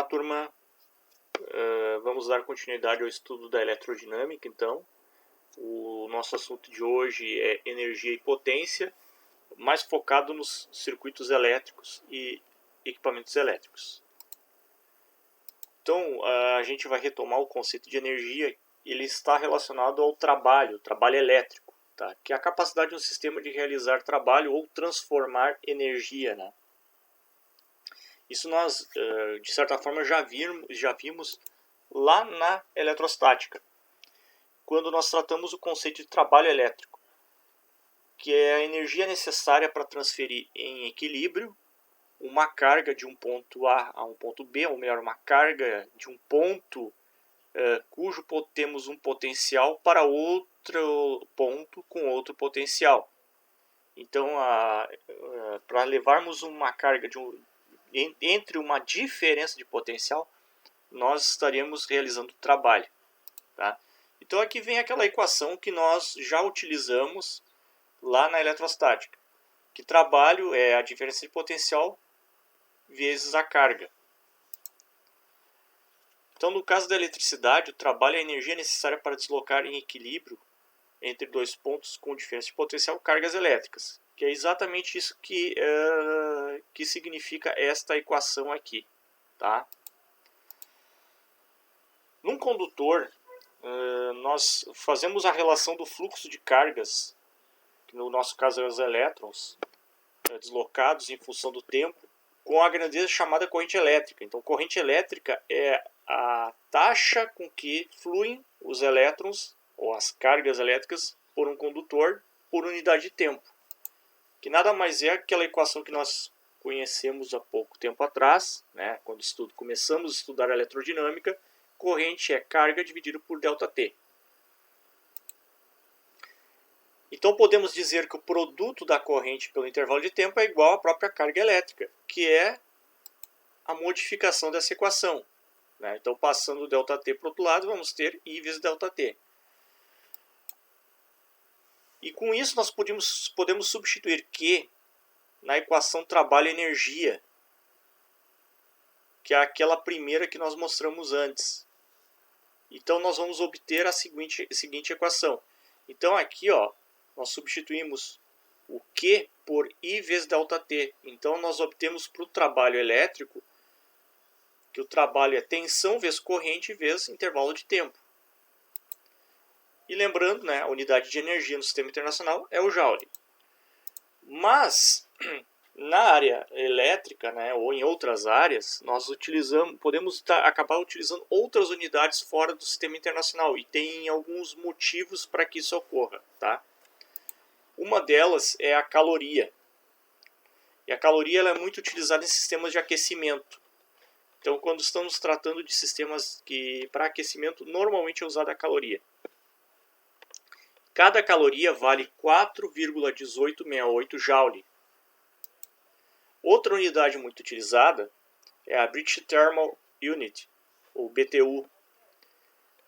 Olá, turma. Vamos dar continuidade ao estudo da eletrodinâmica, então. O nosso assunto de hoje é energia e potência, mais focado nos circuitos elétricos e equipamentos elétricos. Então, a gente vai retomar o conceito de energia. Ele está relacionado ao trabalho elétrico, tá? Que é a capacidade de um sistema de realizar trabalho ou transformar energia, né? Isso nós, de certa forma, já vimos lá na eletrostática, quando nós tratamos o conceito de trabalho elétrico, que é a energia necessária para transferir em equilíbrio uma carga de um ponto A a um ponto B, ou melhor, uma carga de um ponto cujo temos um potencial para outro ponto com outro potencial. Então, para levarmos uma carga entre uma diferença de potencial, nós estaríamos realizando trabalho. Tá? Então aqui vem aquela equação que nós já utilizamos lá na eletrostática, que trabalho é a diferença de potencial vezes a carga. Então no caso da eletricidade, o trabalho é a energia necessária para deslocar em equilíbrio entre dois pontos com diferença de potencial cargas elétricas, que é exatamente isso que significa esta equação aqui. Tá? Num condutor, nós fazemos a relação do fluxo de cargas, que no nosso caso são os elétrons, deslocados em função do tempo, com a grandeza chamada corrente elétrica. Então, corrente elétrica é a taxa com que fluem os elétrons, ou as cargas elétricas, por um condutor por unidade de tempo. Que nada mais é aquela equação que nós conhecemos há pouco tempo atrás, né, quando começamos a estudar a elerodinâmica. Corrente é carga dividido por ΔT. Então podemos dizer que o produto da corrente pelo intervalo de tempo é igual à própria carga elétrica, que é a modificação dessa equação. Né? Então passando o ΔT para o outro lado, vamos ter I vezes ΔT. E com isso nós podemos substituir Q na equação trabalho-energia, que é aquela primeira que nós mostramos antes. Então nós vamos obter a seguinte equação. Então aqui nós substituímos o Q por I vezes ΔT. Então nós obtemos para o trabalho elétrico que o trabalho é tensão vezes corrente vezes intervalo de tempo. E lembrando, né, a unidade de energia no sistema internacional é o Joule. Mas na área elétrica, né, ou em outras áreas, nós podemos acabar utilizando outras unidades fora do sistema internacional, e tem alguns motivos para que isso ocorra. Tá? Uma delas é a caloria. E a caloria ela é muito utilizada em sistemas de aquecimento. Então, quando estamos tratando de sistemas que para aquecimento, normalmente é usada a caloria. Cada caloria vale 4,1868 Joule. Outra unidade muito utilizada é a British Thermal Unit, ou BTU.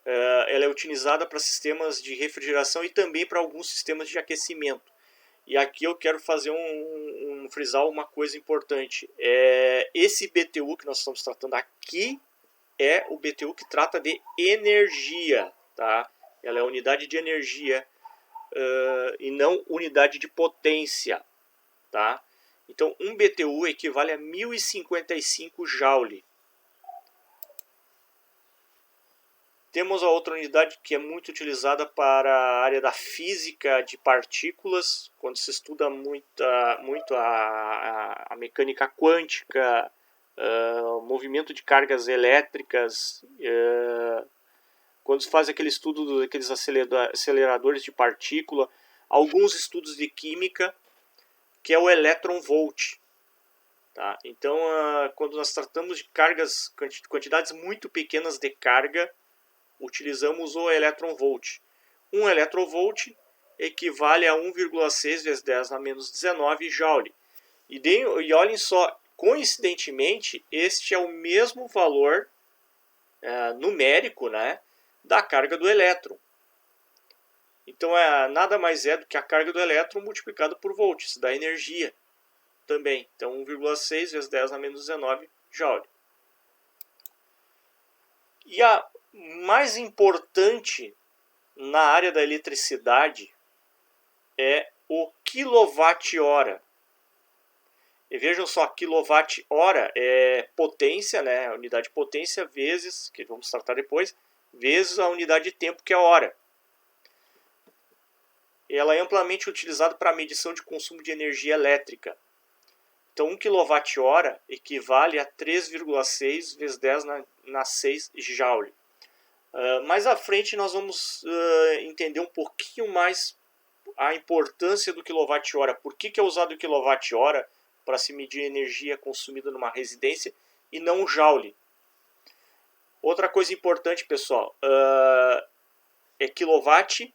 Ela é utilizada para sistemas de refrigeração e também para alguns sistemas de aquecimento. E aqui eu quero fazer frisar uma coisa importante. Esse BTU que nós estamos tratando aqui é o BTU que trata de energia. Tá? Ela é unidade de energia e não unidade de potência. Tá? Então, um BTU equivale a 1055 Joule. Temos a outra unidade que é muito utilizada para a área da física de partículas, quando se estuda muito a mecânica quântica, o movimento de cargas elétricas, quando se faz aquele estudo daqueles aceleradores de partícula, alguns estudos de química, que é o elétron volt. Tá? Então, quando nós tratamos de quantidades muito pequenas de carga, utilizamos o elétron volt. Um eletronvolt equivale a 1,6 vezes 10 na menos 19 Joule. E olhem só, coincidentemente, este é o mesmo valor numérico, né, da carga do elétron. Então, nada mais é do que a carga do elétron multiplicado por volts, da energia também. Então, 1,6 vezes 10 na menos 19 Joule. E a mais importante na área da eletricidade é o quilowatt-hora. E vejam só, quilowatt-hora é potência, né? A unidade de potência vezes, que vamos tratar depois, vezes a unidade de tempo, que é a hora. Ela é amplamente utilizada para a medição de consumo de energia elétrica. Então, 1 kWh equivale a 3,6 vezes 10 na 6 Joule. Mais à frente nós vamos entender um pouquinho mais a importância do kWh. Por que é usado o kWh para se medir a energia consumida numa residência e não o Joule? Outra coisa importante, pessoal, é quilowatt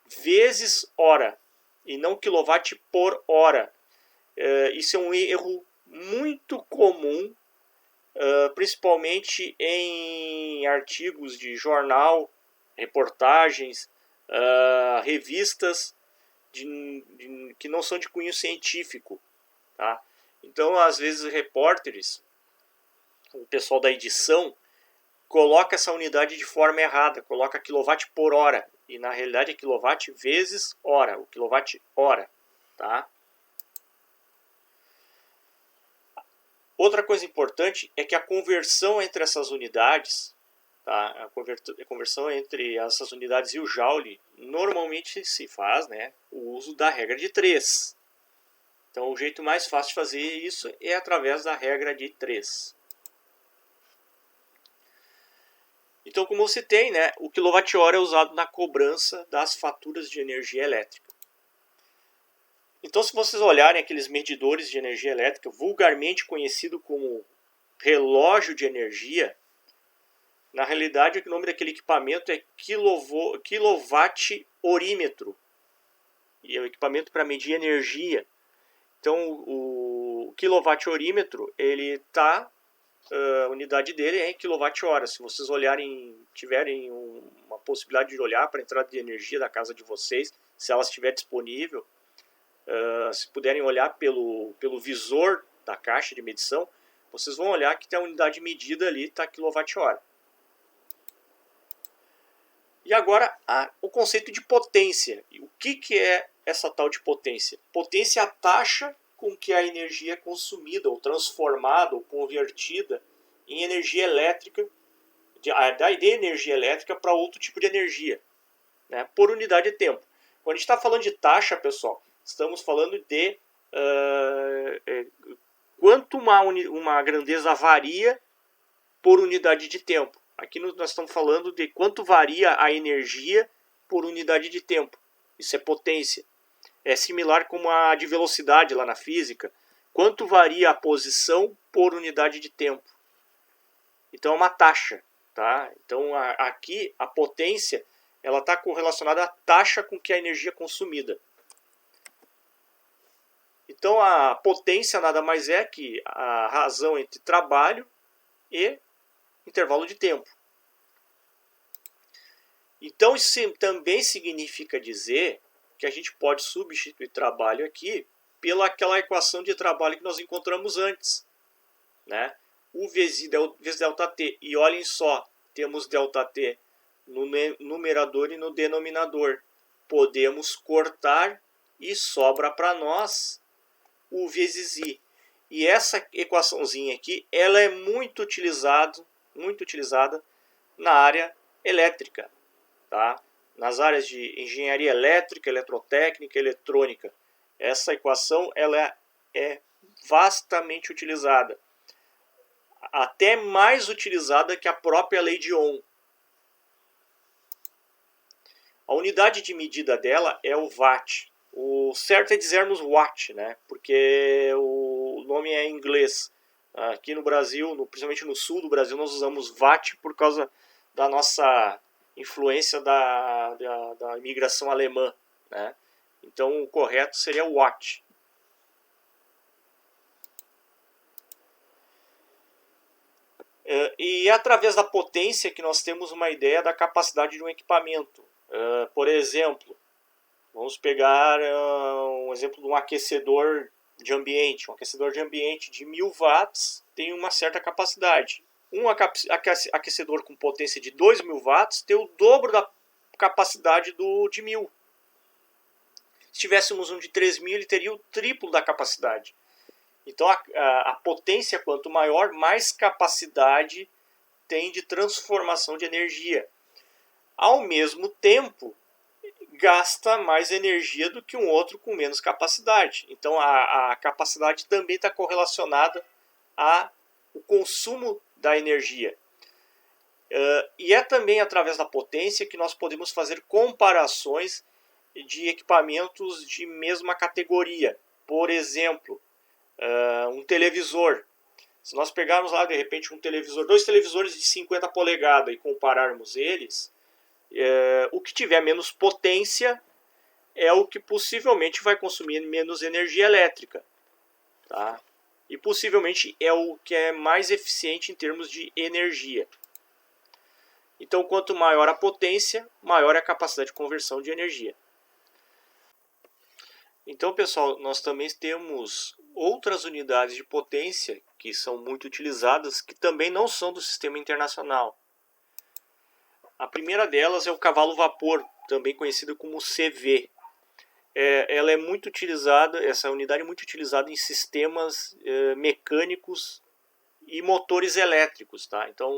vezes hora e não quilowatt por hora. Isso é um erro muito comum, principalmente em artigos de jornal, reportagens, revistas que não são de cunho científico. Tá? Então, às vezes, repórteres, o pessoal da edição, coloca essa unidade de forma errada, coloca quilowatt por hora, e na realidade é quilowatt vezes hora, o quilowatt hora. Tá? Outra coisa importante é que a conversão entre essas unidades, tá? A conversão entre essas unidades e o Joule, normalmente se faz, né, o uso da regra de 3. Então, o jeito mais fácil de fazer isso é através da regra de 3. Então, como você tem, né, o quilowatt-hora é usado na cobrança das faturas de energia elétrica. Então, se vocês olharem aqueles medidores de energia elétrica, vulgarmente conhecido como relógio de energia, na realidade o nome daquele equipamento é quilowatt-horímetro. E é o equipamento para medir energia. Então, o quilowatt-horímetro, ele está, a unidade dele é em quilowatt-hora. Se vocês tiverem uma possibilidade de olhar para a entrada de energia da casa de vocês, se ela estiver disponível, se puderem olhar pelo visor da caixa de medição, vocês vão olhar que tem a unidade medida ali, está quilowatt-hora. E agora, o conceito de potência. O que é essa tal de potência? Potência é a taxa com que a energia é consumida, ou transformada, ou convertida em energia elétrica, de energia elétrica para outro tipo de energia, né, por unidade de tempo. Quando a gente está falando de taxa, pessoal, estamos falando de quanto uma grandeza varia por unidade de tempo. Aqui nós estamos falando de quanto varia a energia por unidade de tempo. Isso é potência. É similar com a de velocidade lá na física. Quanto varia a posição por unidade de tempo. Então é uma taxa. Tá? Então aqui a potência ela está correlacionada à taxa com que a energia é consumida. Então a potência nada mais é que a razão entre trabalho e intervalo de tempo. Então isso também significa dizer que a gente pode substituir trabalho aqui pela aquela equação de trabalho que nós encontramos antes, né? U vezes ΔT. E olhem só, temos ΔT no numerador e no denominador. Podemos cortar e sobra para nós U vezes I. E essa equaçãozinha aqui, ela é muito utilizada na área elétrica, tá? Nas áreas de engenharia elétrica, eletrotécnica, eletrônica. Essa equação ela é vastamente utilizada. Até mais utilizada que a própria lei de Ohm. A unidade de medida dela é o watt. O certo é dizermos watt, né? Porque o nome é em inglês. Aqui no Brasil, principalmente no sul do Brasil, nós usamos watt por causa da nossa influência da imigração alemã, né? Então o correto seria watt. E é através da potência que nós temos uma ideia da capacidade de um equipamento. Por exemplo, vamos pegar um exemplo de um aquecedor de ambiente. Um aquecedor de ambiente de 1000 watts tem uma certa capacidade. Um aquecedor com potência de 2.000 watts tem o dobro da capacidade de 1.000. Se tivéssemos um de 3.000, ele teria o triplo da capacidade. Então a potência quanto maior, mais capacidade tem de transformação de energia. Ao mesmo tempo, gasta mais energia do que um outro com menos capacidade. Então a capacidade também está correlacionada ao consumo da energia. E é também através da potência que nós podemos fazer comparações de equipamentos de mesma categoria. Por exemplo, um televisor. Se nós pegarmos lá de repente dois televisores de 50 polegadas e compararmos eles, o que tiver menos potência é o que possivelmente vai consumir menos energia elétrica, tá? E possivelmente é o que é mais eficiente em termos de energia. Então, quanto maior a potência, maior é a capacidade de conversão de energia. Então, pessoal, nós também temos outras unidades de potência que são muito utilizadas, que também não são do sistema internacional. A primeira delas é o cavalo vapor, também conhecido como CV. Ela é muito utilizada, essa unidade é muito utilizada em sistemas mecânicos e motores elétricos, tá? Então,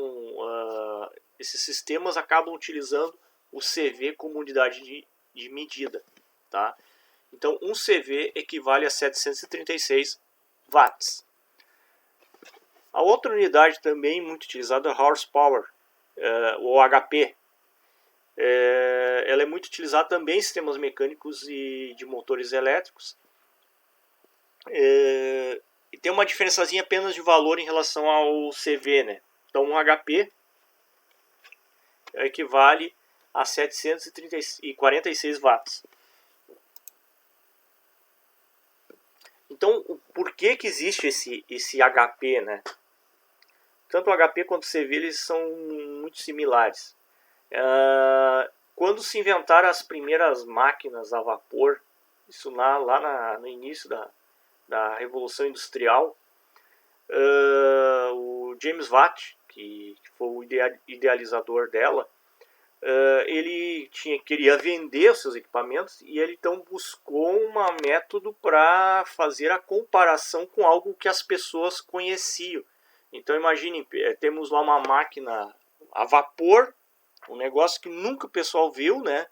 esses sistemas acabam utilizando o CV como unidade de medida, tá? Então, um CV equivale a 736 watts. A outra unidade também muito utilizada é horsepower, ou HP. Ela é muito utilizada também em sistemas mecânicos e de motores elétricos. E tem uma diferençazinha apenas de valor em relação ao CV, né? Então, um HP equivale a 746 watts. Então, por que existe esse HP, né? Tanto o HP quanto o CV eles são muito similares. Quando se inventaram as primeiras máquinas a vapor, isso no início da Revolução Industrial, o James Watt, que foi o idealizador dela, ele queria vender os seus equipamentos e ele então buscou um método para fazer a comparação com algo que as pessoas conheciam. Então imaginem, temos lá uma máquina a vapor, um negócio que nunca o pessoal viu, né?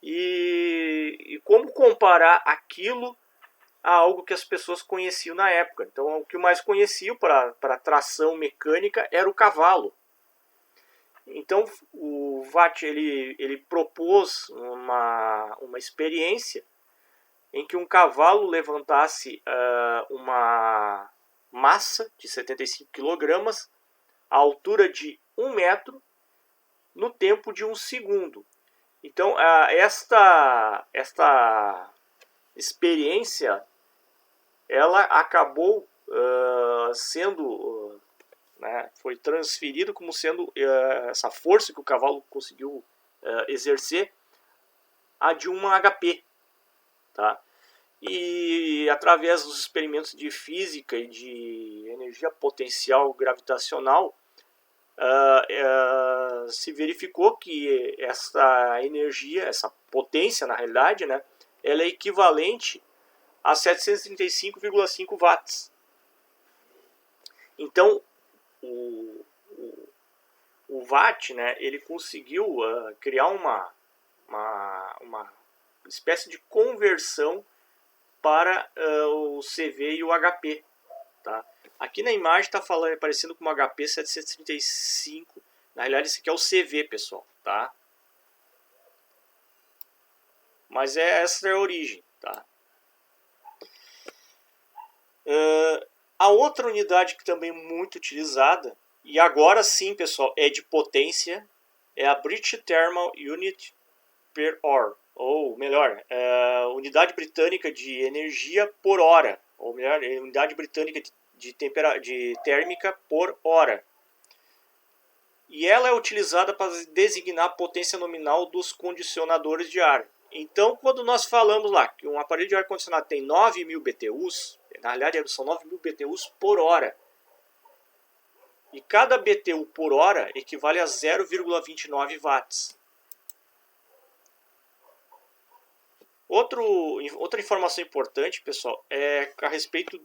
E como comparar aquilo a algo que as pessoas conheciam na época. Então o que mais conheciam para tração mecânica era o cavalo. Então o Watt ele propôs uma experiência em que um cavalo levantasse uma massa de 75 kg, a altura de 1 metro, no tempo de 1 segundo. Então esta experiência ela acabou sendo foi transferido como sendo essa força que o cavalo conseguiu exercer a de um HP, tá? E através dos experimentos de física e de energia potencial gravitacional se verificou que essa energia, essa potência na realidade, né, ela é equivalente a 735,5 watts. Então o Watt, né, ele conseguiu criar uma espécie de conversão para o CV e o HP, tá? Aqui na imagem está aparecendo como HP 735. Na realidade, esse aqui é o CV, pessoal, tá? Mas essa é a origem, tá? A outra unidade que também é muito utilizada, e agora sim, pessoal, é de potência, é a British Thermal Unit per Hour, ou melhor, unidade britânica de energia por hora, ou melhor, unidade britânica de térmica por hora. E ela é utilizada para designar a potência nominal dos condicionadores de ar. Então, quando nós falamos lá que um aparelho de ar-condicionado tem 9.000 BTUs, na realidade são 9.000 BTUs por hora. E cada BTU por hora equivale a 0,29 watts. Outra informação importante, pessoal, é a respeito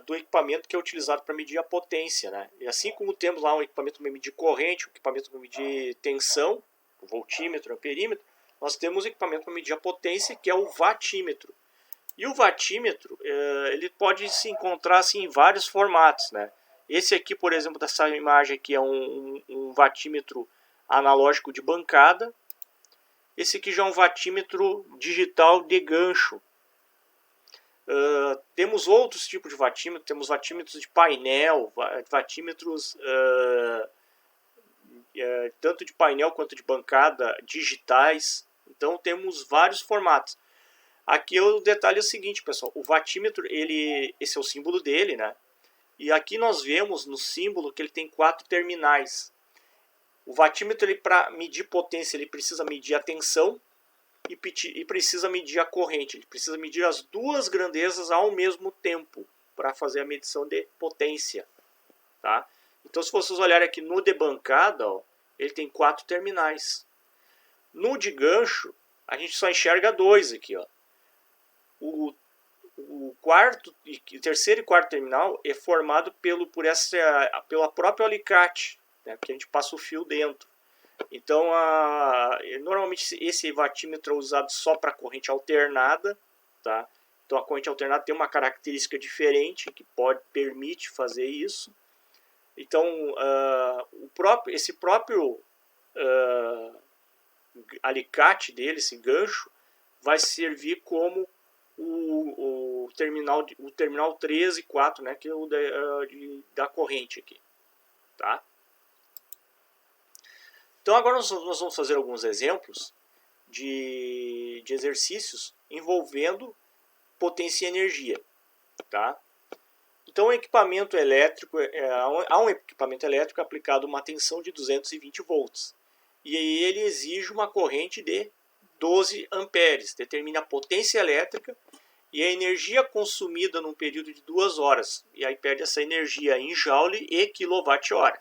do equipamento que é utilizado para medir a potência, né? E assim como temos lá um equipamento para medir corrente, um equipamento para medir tensão, o voltímetro, o amperímetro, nós temos um equipamento para medir a potência, que é o watímetro. E o watímetro, ele pode se encontrar assim, em vários formatos, né? Esse aqui, por exemplo, dessa imagem aqui é um watímetro analógico de bancada. Esse aqui já é um watímetro digital de gancho. Temos outros tipos de watímetro, temos watímetros de painel, watímetros tanto de painel quanto de bancada digitais. Então temos vários formatos. Aqui o detalhe é o seguinte, pessoal, o watímetro, esse é o símbolo dele, né? E aqui nós vemos no símbolo que ele tem 4 terminais. O watímetro, para medir potência, ele precisa medir a tensão e precisa medir a corrente. Ele precisa medir as duas grandezas ao mesmo tempo para fazer a medição de potência. Tá? Então, se vocês olharem aqui no de bancada, ó, ele tem 4 terminais. No de gancho, a gente só enxerga 2 aqui. Ó. O terceiro e quarto terminal é formado pela própria alicate, né, que a gente passa o fio dentro. Então, normalmente esse watímetro é usado só para corrente alternada, tá? Então a corrente alternada tem uma característica diferente que permite fazer isso. Então, esse próprio alicate dele, esse gancho, vai servir como o terminal 3 e 4, né, que é o da corrente aqui, tá? Então agora nós vamos fazer alguns exemplos de exercícios envolvendo potência e energia, tá? Então o equipamento elétrico, há um equipamento elétrico aplicado uma tensão de 220 volts e aí ele exige uma corrente de 12 amperes, determina a potência elétrica e a energia consumida num período de 2 horas, e aí perde essa energia em joule e quilowatt-hora.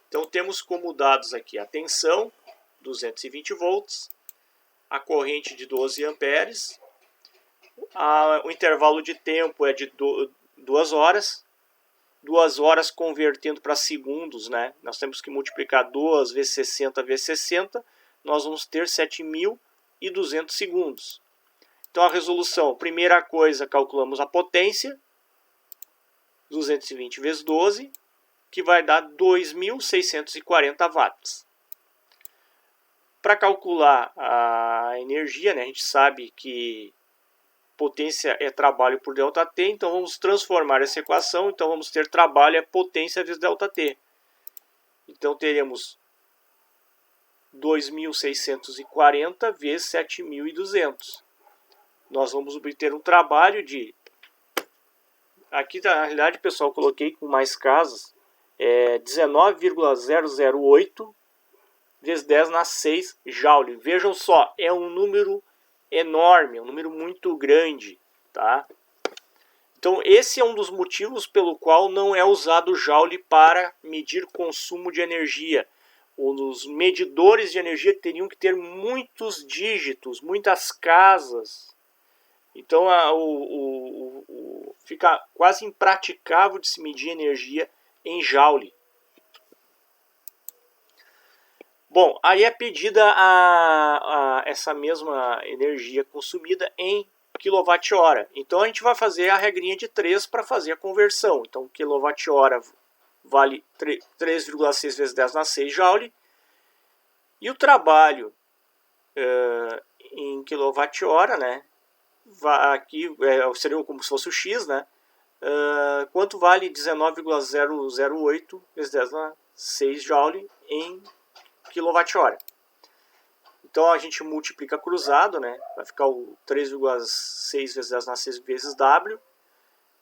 Então temos como dados aqui a tensão, 220 volts, a corrente de 12 amperes, o intervalo de tempo é de 2 horas, 2 horas convertendo para segundos, né? Nós temos que multiplicar 2 vezes 60 vezes 60, nós vamos ter 7.200 segundos. Então a resolução, primeira coisa, calculamos a potência, 220 vezes 12, que vai dar 2.640 watts. Para calcular a energia, né, a gente sabe que potência é trabalho por ΔT, então vamos transformar essa equação, então vamos ter trabalho é potência vezes ΔT. Então teremos 2.640 vezes 7.200. Nós vamos obter um trabalho de... Aqui na realidade, pessoal, eu coloquei com mais casas, 19,008 vezes 10 na 6 joule. Vejam só, é um número enorme, um número muito grande, tá? Então esse é um dos motivos pelo qual não é usado o joule para medir consumo de energia. Os medidores de energia teriam que ter muitos dígitos, muitas casas. Então fica quase impraticável de se medir energia em joule. Bom, aí é pedida essa mesma energia consumida em kWh. Então a gente vai fazer a regrinha de 3 para fazer a conversão. Então kWh vale 3,6 vezes 10 na 6 joule. E o trabalho em kWh, né? Aqui seria como se fosse o X, né? Quanto vale 19,008 vezes 10 na 6 joule em kWh. Então a gente multiplica cruzado, né? Vai ficar o 3,6 vezes 10 na 6 vezes W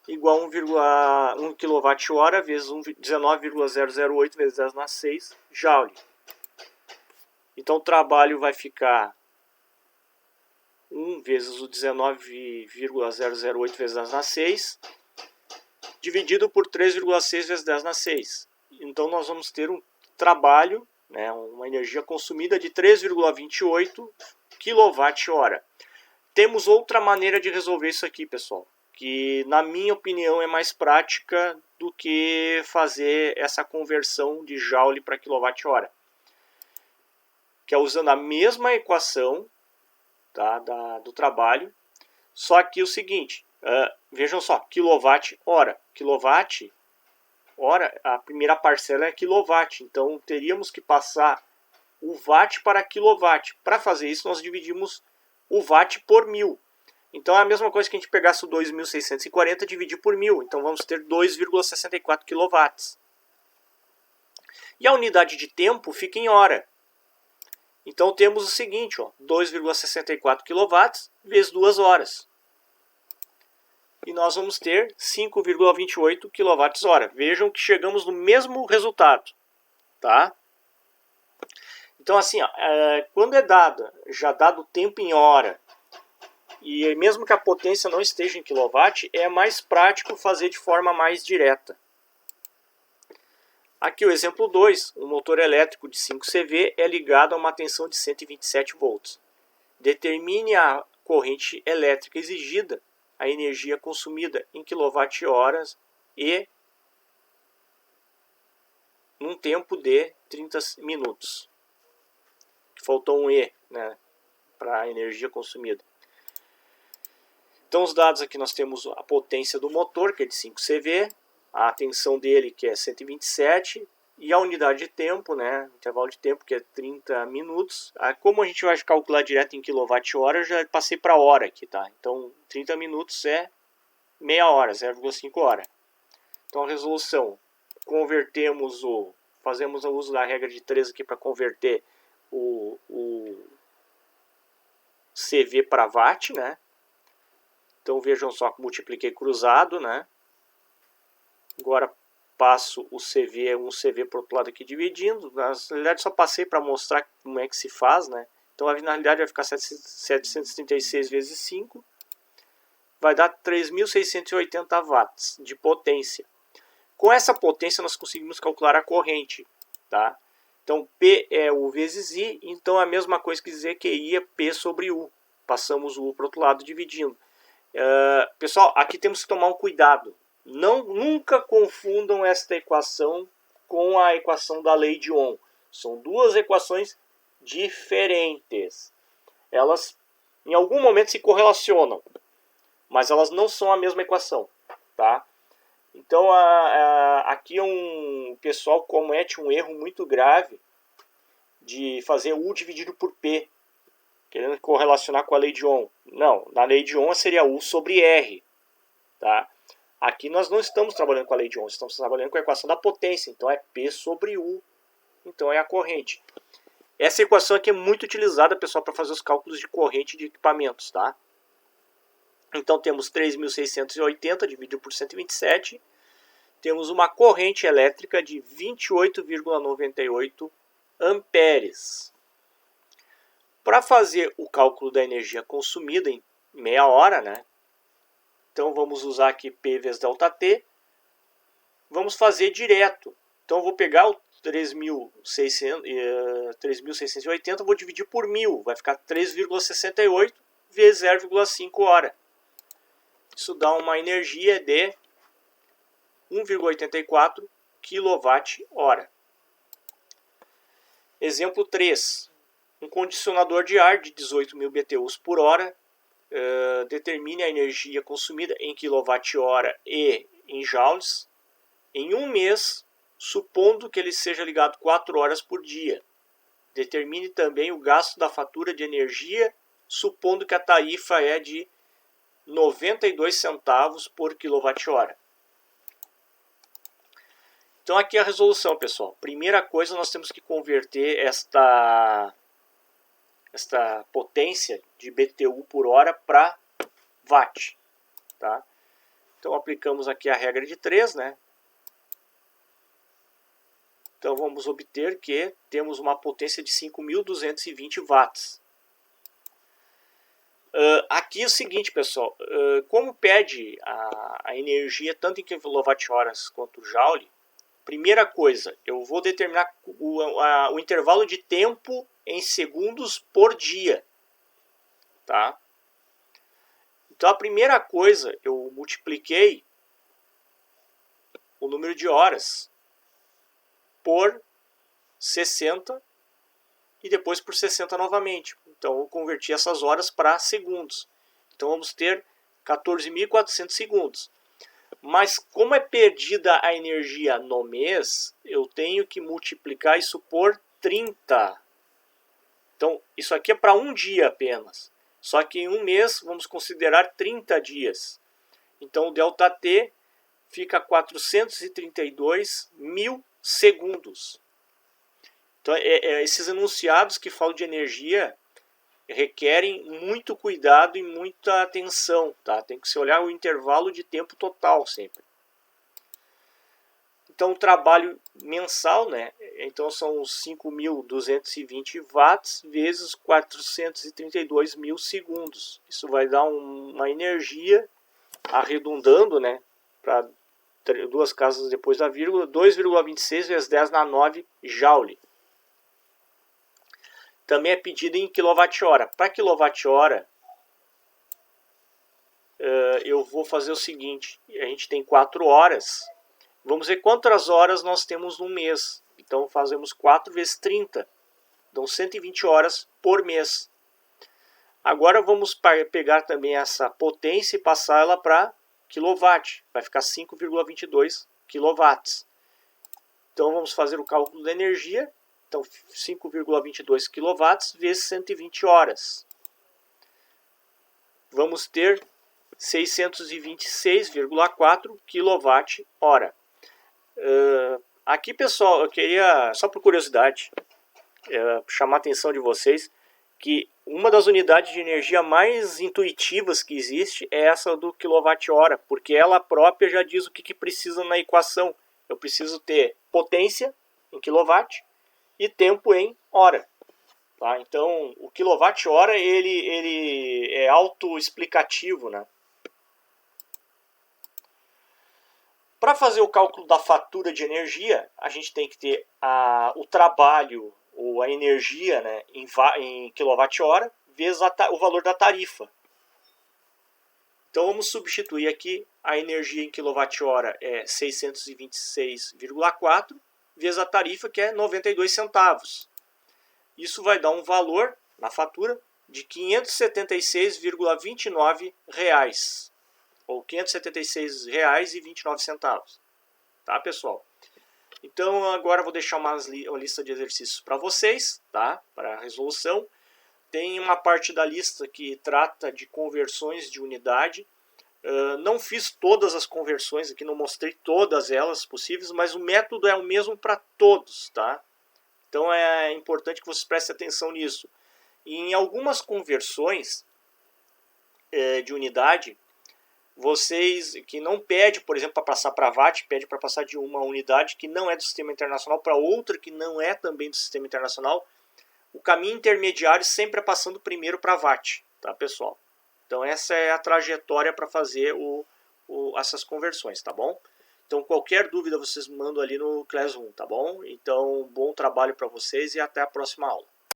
igual a 1 kWh vezes 19,008 vezes 10 na 6 joule. Então o trabalho vai ficar 1 vezes o 19,008 vezes 10 na 6 dividido por 3,6 vezes 10 na 6. Então nós vamos ter um trabalho, né, uma energia consumida de 3,28 kWh. Temos outra maneira de resolver isso aqui, pessoal, que na minha opinião é mais prática do que fazer essa conversão de joule para kWh, que é usando a mesma equação, tá, do trabalho, só que o seguinte, vejam só, quilowatt-hora. Quilowatt-hora, a primeira parcela é quilowatt, então teríamos que passar o watt para quilowatt. Para fazer isso, nós dividimos o watt por 1000. Então é a mesma coisa que a gente pegasse o 2.640 e dividir por 1000. Então vamos ter 2,64 kW. E a unidade de tempo fica em hora. Então temos o seguinte, 2,64 kW vezes 2 horas. E nós vamos ter 5,28 kWh. Vejam que chegamos no mesmo resultado. Tá? Então assim, quando é já dado o tempo em hora, e mesmo que a potência não esteja em quilowatt, é mais prático fazer de forma mais direta. Aqui o exemplo 2, um motor elétrico de 5 CV é ligado a uma tensão de 127 volts. Determine a corrente elétrica exigida, a energia consumida em kWh e num tempo de 30 minutos. Faltou um E, né, para a energia consumida. Então os dados aqui nós temos a potência do motor, que é de 5 CV, a tensão dele, que é 127, e a unidade de tempo, né, intervalo de tempo, que é 30 minutos. Como a gente vai calcular direto em kWh, eu já passei para hora aqui, tá? Então 30 minutos é meia hora, 0,5 hora. Então a resolução, fazemos o uso da regra de 3 aqui para converter o CV para watt, né? Então vejam só que multipliquei cruzado, né? Agora passo o CV, um CV para o outro lado aqui dividindo. Na realidade só passei para mostrar como é que se faz, né? Então na realidade vai ficar 736 vezes 5. Vai dar 3.680 watts de potência. Com essa potência nós conseguimos calcular a corrente, tá? Então P é U vezes I, então é a mesma coisa que dizer que I é P sobre U. Passamos o U para o outro lado dividindo. Pessoal, aqui temos que tomar um cuidado. Nunca confundam esta equação com a equação da lei de Ohm. São duas equações diferentes. Elas em algum momento se correlacionam, mas elas não são a mesma equação, tá? Então aqui o pessoal comete um erro muito grave de fazer U dividido por P, querendo correlacionar com a lei de Ohm. Não, na lei de Ohm seria U sobre R. Tá? Aqui nós não estamos trabalhando com a lei de Ohm, estamos trabalhando com a equação da potência. Então é P sobre U, então é a corrente. Essa equação aqui é muito utilizada, pessoal, para fazer os cálculos de corrente de equipamentos. Tá? Então temos 3.680 dividido por 127. Temos uma corrente elétrica de 28,98 amperes. Para fazer o cálculo da energia consumida em meia hora, né? Então vamos usar aqui P vezes ΔT. Vamos fazer direto. Então eu vou pegar o 3.680, vou dividir por 1000. Vai ficar 3,68 vezes 0,5 hora. Isso dá uma energia de 1,84 kWh. Exemplo 3. Um condicionador de ar de 18.000 BTUs por hora. Determine a energia consumida em kWh e em joules em um mês, supondo que ele seja ligado 4 horas por dia. Determine também o gasto da fatura de energia, supondo que a tarifa é de 92 centavos por kWh. Então aqui é a resolução, pessoal. Primeira coisa, nós temos que converter esta potência de BTU por hora para watt. Tá? Então aplicamos aqui a regra de 3, né? Então vamos obter que temos uma potência de 5.220 watts. Aqui é o seguinte, pessoal, como pede a energia tanto em kWh quanto joule, primeira coisa, eu vou determinar o intervalo de tempo em segundos por dia, tá? Então a primeira coisa, eu multipliquei o número de horas por 60 e depois por 60 novamente. Então eu converti essas horas para segundos. Então vamos ter 14.400 segundos. Mas como é perdida a energia no mês, eu tenho que multiplicar isso por 30. Então isso aqui é para um dia apenas. Só que em um mês vamos considerar 30 dias. Então o ΔT fica 432 mil segundos. Então esses enunciados que falam de energia requerem muito cuidado e muita atenção, tá? Tem que se olhar o intervalo de tempo total sempre. Então o trabalho mensal, né? Então são 5.220 watts vezes 432 mil segundos. Isso vai dar uma energia, arredondando, né? Para duas casas depois da vírgula, 2,26 vezes 10 na 9 joule. Também é pedido em quilowatt-hora. Para quilowatt-hora, eu vou fazer o seguinte. A gente tem 4 horas. Vamos ver quantas horas nós temos no mês. Então fazemos 4 vezes 30. Dão 120 horas por mês. Agora vamos pegar também essa potência e passar ela para quilowatt. Vai ficar 5,22 quilowatts. Então vamos fazer o cálculo da energia. Então 5,22 kW vezes 120 horas. Vamos ter 626,4 kWh. Aqui, pessoal, eu queria, só por curiosidade, chamar a atenção de vocês que uma das unidades de energia mais intuitivas que existe é essa do kWh, porque ela própria já diz o que precisa na equação. Eu preciso ter potência em quilowatt e tempo em hora. Tá? Então, o quilowatt-hora ele é autoexplicativo, né? Para fazer o cálculo da fatura de energia, a gente tem que ter o trabalho ou a energia, né, em quilowatt-hora vezes o valor da tarifa. Então vamos substituir aqui a energia em quilowatt-hora é 626,4 vezes a tarifa, que é 92 centavos. Isso vai dar um valor na fatura de R$ 576,29, ou R$ 576,29. Tá, pessoal? Então agora eu vou deixar uma lista de exercícios para vocês, tá? Para a resolução. Tem uma parte da lista que trata de conversões de unidade. Não fiz todas as conversões aqui, não mostrei todas elas possíveis, mas o método é o mesmo para todos, tá? Então é importante que vocês prestem atenção nisso. E em algumas conversões de unidade, vocês que não pede, por exemplo, para passar para watt, pede para passar de uma unidade que não é do sistema internacional para outra que não é também do sistema internacional, o caminho intermediário sempre é passando primeiro para watt, tá, pessoal? Então essa é a trajetória para fazer essas conversões, tá bom? Então qualquer dúvida vocês mandam ali no Classroom, tá bom? Então bom trabalho para vocês e até a próxima aula.